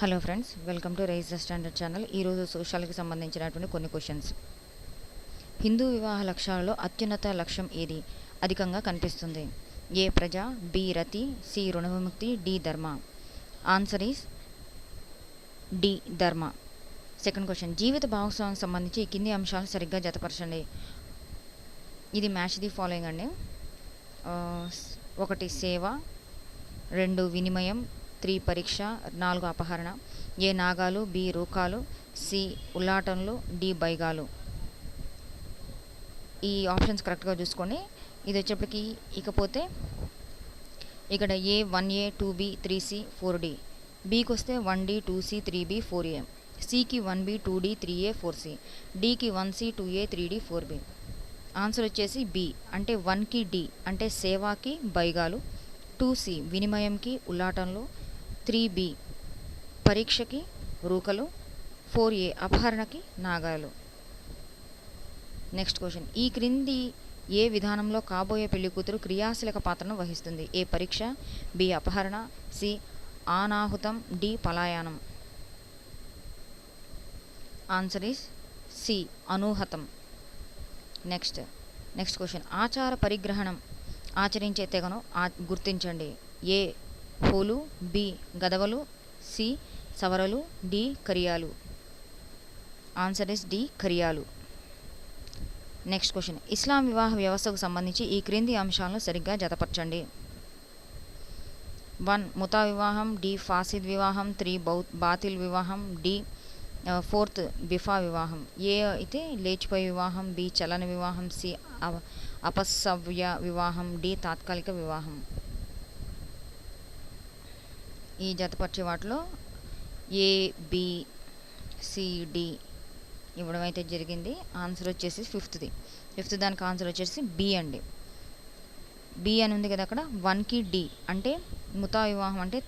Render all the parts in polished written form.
Hello friends, welcome to rise the standard channel. ఈరోజు సోషల్కి సంబంధించినటువంటి కొన్ని క్వశ్చన్స్. హిందూ వివాహ లక్ష్యాలలో అత్యున్నత లక్ష్యం ఏది అధికంగా కనిపిస్తుంది? ఏ ప్రజ, బి రతి, సి రుణ విముక్తి, డి ధర్మ. ఆన్సర్ ఈస్ డి ధర్మ. సెకండ్ క్వశ్చన్, జీవిత భాగస్వామికి సంబంధించి ఈ కింది అంశాలు సరిగ్గా జతపరచండి. ఇది మ్యాచ్ ది ఫాలోయింగ్ అండి. 1 సేవ, 2 వినిమయం, 3 పరీక్ష, 4 అపహరణ. ఏ నాగాలు, బి రూకాలు, సి ఉల్లాటనలు, డి బైగాలు. ఈ ఆప్షన్స్ కరెక్ట్గా చూసుకోండి. ఇది వచ్చేప్పటికి ఇకపోతే ఇక్కడ ఏ 1A 2B 3C 4D, బికి వస్తే 1D 2C 3B 4A, సికి 1B 2D 3A 4C, డికి 1C 2A 3D 4B. Answer వచ్చేసి బి, అంటే 1కి డి అంటే సేవాకి బైగాలు, 2C వినిమయంకి ఉల్లాటనలు, 3B పరీక్షకి రూకలు, 4A అపహరణకి నాగాలు. Next question, ఈ క్రింది ఏ విధానంలో కాబోయే పెళ్లి కూతురు క్రియాశీలక పాత్రను వహిస్తుంది? ఏ పరీక్ష, బి అపహరణ, సి అనాహుతం, డి పలాయనం. ఆన్సర్ ఈస్ సి అనూహతం. నెక్స్ట్ క్వశ్చన్, ఆచార పరిగ్రహణం ఆచరించే తెగను గుర్తించండి. ఏ హోలు, బి గదవలు, సి సవరలు, డి కరియాలు. ఆన్సర్ ఇస్ డి కరియాలు. నెక్స్ట్ క్వశ్చన్, ఇస్లాం వివాహ వ్యవస్థకు సంబంధించి ఈ క్రింది అంశాలను సరిగ్గా జతపరచండి. 1 ముతా వివాహం, డి ఫాసిద్ వివాహం, 3 బాతిల్ వివాహం, డి 4th బిఫా వివాహం. ఏ అయితే లేచిపోయే వివాహం, బి చలన వివాహం, సి అపసవ్య వివాహం, డి తాత్కాలిక వివాహం. ఈ జతపరిచే వాటిలో ఏ, బి, సి, డి ఇవ్వడం అయితే జరిగింది. ఆన్సర్ వచ్చేసి ఫిఫ్త్ దానికి ఆన్సర్ వచ్చేసి బి అండి. బి అని ఉంది కదా అక్కడ. 1కి డి అంటే ముతా వివాహం అంటే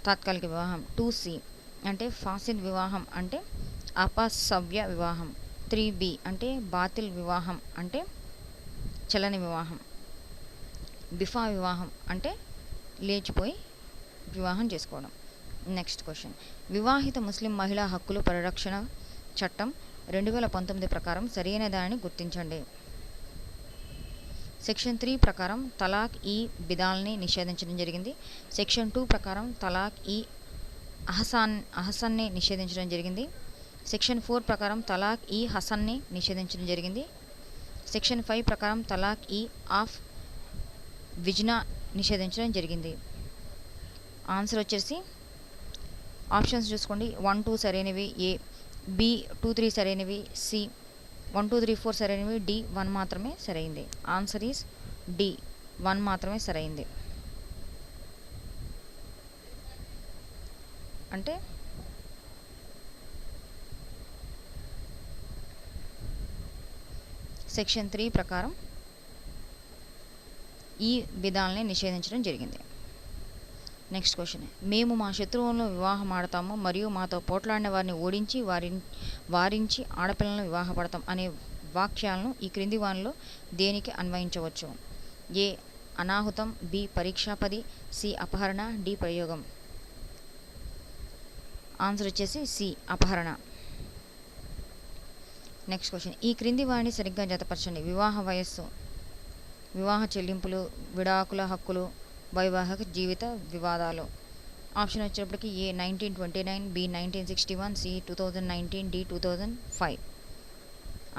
తాత్కాలిక వివాహం, 2C అంటే ఫాసిద్ వివాహం అంటే అపసవ్య వివాహం, 3B అంటే బాతిల్ వివాహం అంటే చలని వివాహం, బిఫా వివాహం అంటే లేచిపోయి వివాహం చేసుకోవడం. నెక్స్ట్ క్వశ్చన్, వివాహిత ముస్లిం మహిళా హక్కులు పరిరక్షణ చట్టం 2019 ప్రకారం సరైన దానిని గుర్తించండి. సెక్షన్ 3 ప్రకారం తలాక్ ఈ బిదాల్ని నిషేధించడం జరిగింది. సెక్షన్ 2 ప్రకారం తలాక్ ఈ అహసన్ని నిషేధించడం జరిగింది. సెక్షన్ 4 ప్రకారం తలాక్ ఈ హసన్ని నిషేధించడం జరిగింది. సెక్షన్ 5 ప్రకారం తలాక్ ఈ ఆఫ్ విజ్నా నిషేధించడం జరిగింది. ఆన్సర్ వచ్చేసి ఆప్షన్స్ చూసుకోండి. 1, 2 సరైనవి, ఏ, బి 2, 3 సరైనవి, సి 1, 2, 3, 4 సరైనవి, డి 1 మాత్రమే సరైంది. ఆన్సర్ ఈస్ డి 1 మాత్రమే సరైంది. అంటే సెక్షన్ 3 ప్రకారం ఈ విధాలని నిషేధించడం జరిగింది. నెక్స్ట్ క్వశ్చన్, మేము మా శత్రువులను వివాహం ఆడతాము మరియు మాతో పోట్లాడిన వారిని ఓడించి వారించి ఆడపిల్లలను వివాహపడతాం అనే వాక్యాలను ఈ క్రింది వానిలో దేనికి అన్వయించవచ్చు? ఏ అనాహుతం, బి పరీక్షాపది, సి అపహరణ, డి ప్రయోగం. ఆన్సర్ వచ్చేసి సి అపహరణ. నెక్స్ట్ క్వశ్చన్, ఈ క్రింది వారిని సరిగ్గా జతపరచండి. వివాహ వయస్సు, వివాహ చెల్లింపులు, విడాకుల హక్కులు, వైవాహిక జీవిత వివాదాలు. ఆప్షన్ వచ్చేటప్పటికి ఏ 1929, బి 1961, సి 2019, డి 2005.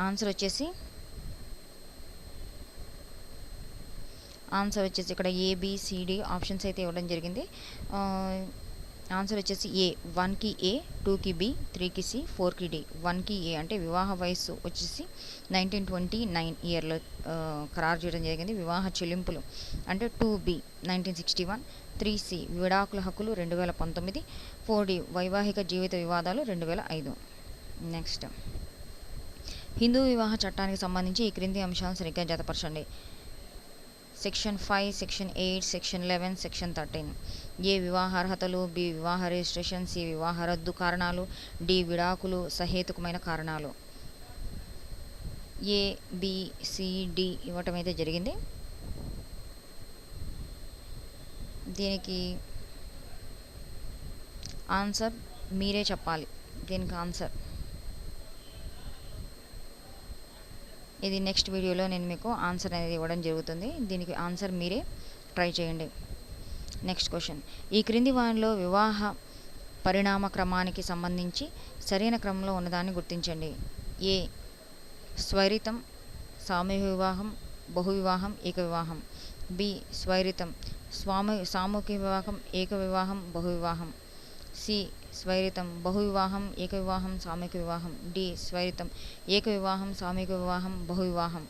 ఆన్సర్ వచ్చేసి ఇక్కడ ఏబిసిడి ఆప్షన్స్ అయితే ఇవ్వడం జరిగింది. ఆన్సర్ వచ్చేసి ఏ 1కి ఏ, 2కి బి, 3కి సి, 4కి డి. 1కి ఏ అంటే వివాహ వయస్సు వచ్చేసి 1929 ఇయర్లో ఖరారు చేయడం జరిగింది. వివాహ చెల్లింపులు అంటే 2B 1961, 3C విడాకుల హక్కులు 2019, 4D వైవాహిక జీవిత వివాదాలు 2005. నెక్స్ట్, హిందూ వివాహ చట్టానికి సంబంధించి ఈ క్రింది అంశాలను సరిగ్గా జతపరచండి. Section 5, section 8, section 11, section 13. A వివాహ అర్హతలు, బి వివాహ రిజిస్ట్రేషన్, సి వివాహ రద్దు కారణాలు, డి విడాకులు సహేతుకమైన కారణాలు. ఏ, బి, సి, డి ఇవ్వటం అయితే జరిగింది. దీనికి ఆన్సర్ మీరే చెప్పాలి దీనికి ఆన్సర్. ఇది నెక్స్ట్ వీడియోలో నేను మీకు ఆన్సర్ అనేది ఇవ్వడం జరుగుతుంది. దీనికి ఆన్సర్ మీరే ట్రై చేయండి. నెక్స్ట్ క్వశ్చన్, ఈ క్రింది వానిలో వివాహ పరిణామ క్రమానికి సంబంధించి సరైన క్రమంలో ఉన్నదాన్ని గుర్తించండి. ఏ స్వైరితం సామూహిక వివాహం, బహు వివాహం, ఏక వివాహం. బి స్వైరితం సామూహిక వివాహం, ఏక వివాహం, బహు వివాహం. సి స్వైరితం బహు వివాహం, ఏక వివాహం, సామూహిక వివాహం. డి స్వైరితం ఏక వివాహం, సామూహిక వివాహం, బహు వివాహం.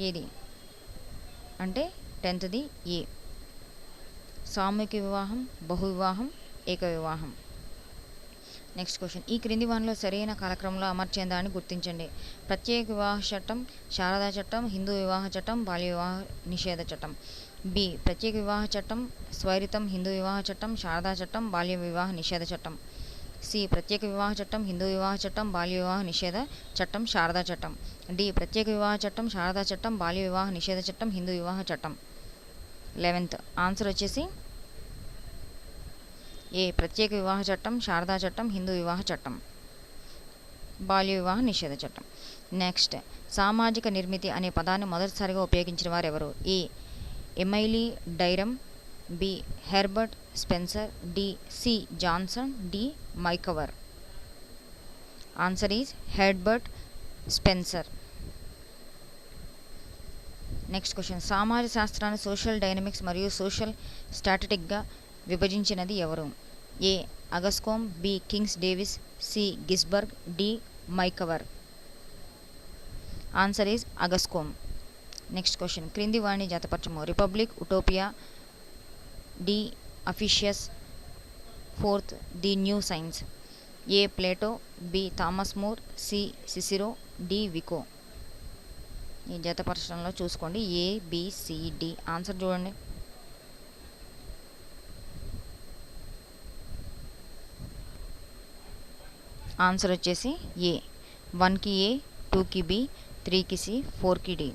ఏది అంటే 10th ఏ సామూహిక వివాహం, బహు వివాహం, ఏక వివాహం. నెక్స్ట్ క్వశ్చన్, ఈ క్రింది వానిలో సరైన కాలక్రమంలో అమర్చేందాన్ని గుర్తించండి. ప్రత్యేక వివాహ చట్టం, శారదా చట్టం, హిందూ వివాహ చట్టం, బాల్య వివాహ నిషేధ చట్టం. బి ప్రత్యేక వివాహ చట్టం, స్వైరితం హిందూ వివాహ చట్టం, శారదా చట్టం, బాల్య వివాహ నిషేధ చట్టం. సి ప్రత్యేక వివాహ చట్టం, హిందూ వివాహ చట్టం, బాల్య వివాహ నిషేధ చట్టం, శారదా చట్టం. డి ప్రత్యేక వివాహ చట్టం, శారదా చట్టం, బాల్య వివాహ నిషేధ చట్టం, హిందూ వివాహ చట్టం. 11th ఆన్సర్ వచ్చేసి ఏ ప్రత్యేక వివాహ చట్టం, శారదా చట్టం, హిందూ వివాహ చట్టం, బాల్య వివాహ నిషేధ చట్టం. నెక్స్ట్, సామాజిక నిర్మితి అనే పదాన్ని మొదటిసారిగా ఉపయోగించిన వారు ఎవరు? A Emile Durkheim, B Herbert Spencer, D C Johnson, D MacIver. Answer is Herbert Spencer. Next question, సామాజిక శాస్త్రాన్ని సోషల్ డైనమిక్స్ మరియు సోషల్ స్టాటిస్టిక్గా విభజించినది ఎవరు? A Auguste Comte, B Kingsley Davis, C Ginsberg, D MacIver. Answer is Auguste Comte. Next question, క్రింది వాణి జతపరచము. Republic, Utopia, De Officiis, 4th the new science. A Plato, B Thomas More, C Cicero, D Vico. ఈ జతపరచడంలో చూసుకోండి A B C D. Answer చూడండి. Answer వచ్చేసి ఏ 1కి ఏ, 2కి బి, 3కి సి, 4కి డి.